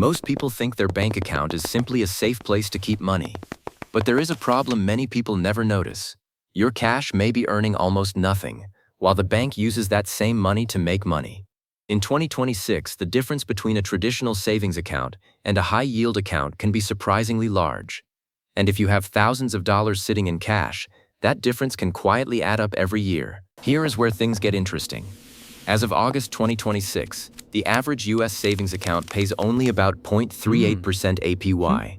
Most people think their bank account is simply a safe place to keep money. But there is a problem many people never notice. Your cash may be earning almost nothing, while the bank uses that same money to make money. In 2026, the difference between a traditional savings account and a high-yield account can be surprisingly large. And if you have thousands of dollars sitting in cash, that difference can quietly add up every year. Here is where things get interesting. As of August 2026, the average U.S. savings account pays only about 0.38% APY.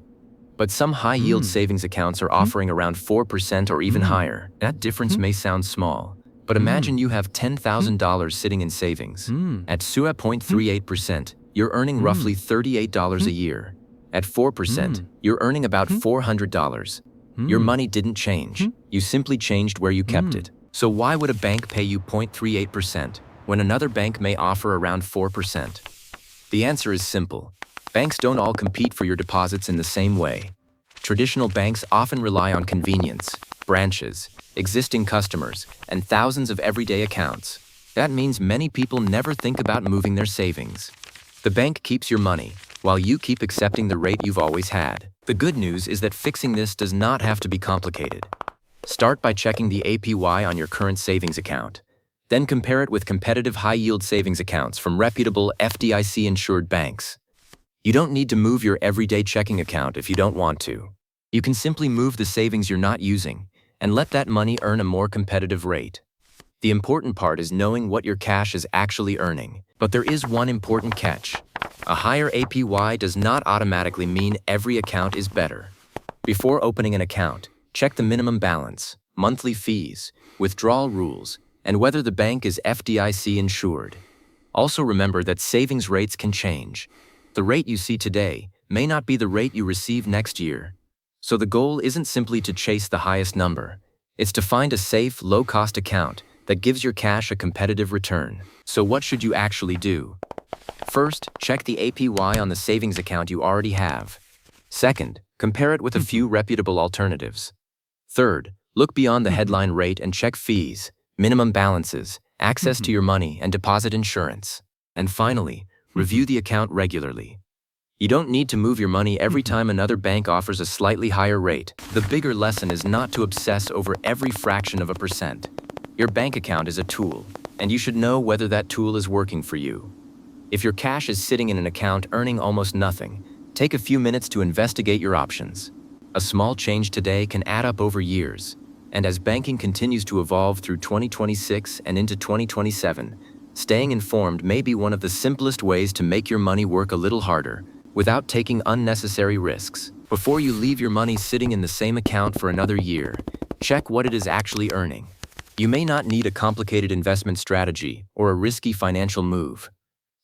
But some high-yield savings accounts are offering around 4% or even higher. That difference may sound small, but imagine you have $10,000 sitting in savings. At 0.38%, you're earning roughly $38 a year. At 4%, you're earning about $400. Your money didn't change. You simply changed where you kept it. So why would a bank pay you 0.38% when another bank may offer around 4%? The answer is simple. Banks don't all compete for your deposits in the same way. Traditional banks often rely on convenience, branches, existing customers, and thousands of everyday accounts. That means many people never think about moving their savings. The bank keeps your money, while you keep accepting the rate you've always had. The good news is that fixing this does not have to be complicated. Start by checking the APY on your current savings account. Then compare it with competitive high-yield savings accounts from reputable FDIC-insured banks. You don't need to move your everyday checking account if you don't want to. You can simply move the savings you're not using and let that money earn a more competitive rate. The important part is knowing what your cash is actually earning. But there is one important catch. A higher APY does not automatically mean every account is better. Before opening an account, check the minimum balance, monthly fees, withdrawal rules, and whether the bank is FDIC insured. Also remember that savings rates can change. The rate you see today may not be the rate you receive next year. So the goal isn't simply to chase the highest number. It's to find a safe, low-cost account that gives your cash a competitive return. So what should you actually do? First, check the APY on the savings account you already have. Second, compare it with a few reputable alternatives. Third, look beyond the headline rate and check fees, minimum balances, access to your money, and deposit insurance. And finally, review the account regularly. You don't need to move your money every time another bank offers a slightly higher rate. The bigger lesson is not to obsess over every fraction of a percent. Your bank account is a tool, and you should know whether that tool is working for you. If your cash is sitting in an account earning almost nothing, take a few minutes to investigate your options. A small change today can add up over years, and as banking continues to evolve through 2026 and into 2027, staying informed may be one of the simplest ways to make your money work a little harder without taking unnecessary risks. Before you leave your money sitting in the same account for another year, check what it is actually earning. You may not need a complicated investment strategy or a risky financial move.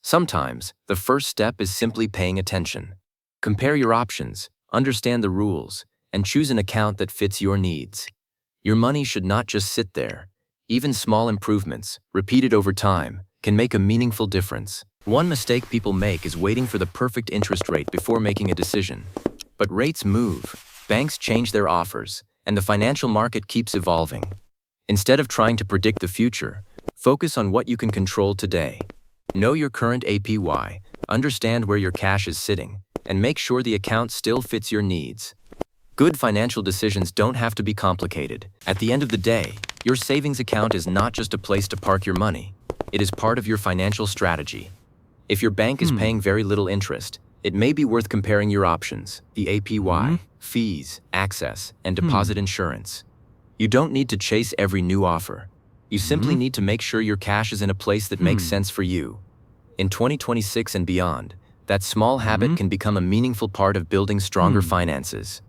Sometimes, the first step is simply paying attention. Compare your options, understand the rules, and choose an account that fits your needs. Your money should not just sit there. Even small improvements, repeated over time, can make a meaningful difference. One mistake people make is waiting for the perfect interest rate before making a decision. But rates move, banks change their offers, and the financial market keeps evolving. Instead of trying to predict the future, focus on what you can control today. Know your current APY, understand where your cash is sitting, and make sure the account still fits your needs. Good financial decisions don't have to be complicated. At the end of the day, your savings account is not just a place to park your money. It is part of your financial strategy. If your bank is paying very little interest, it may be worth comparing your options: the APY, fees, access, and deposit insurance. You don't need to chase every new offer. You simply need to make sure your cash is in a place that makes sense for you. In 2026 and beyond, that small habit can become a meaningful part of building stronger finances.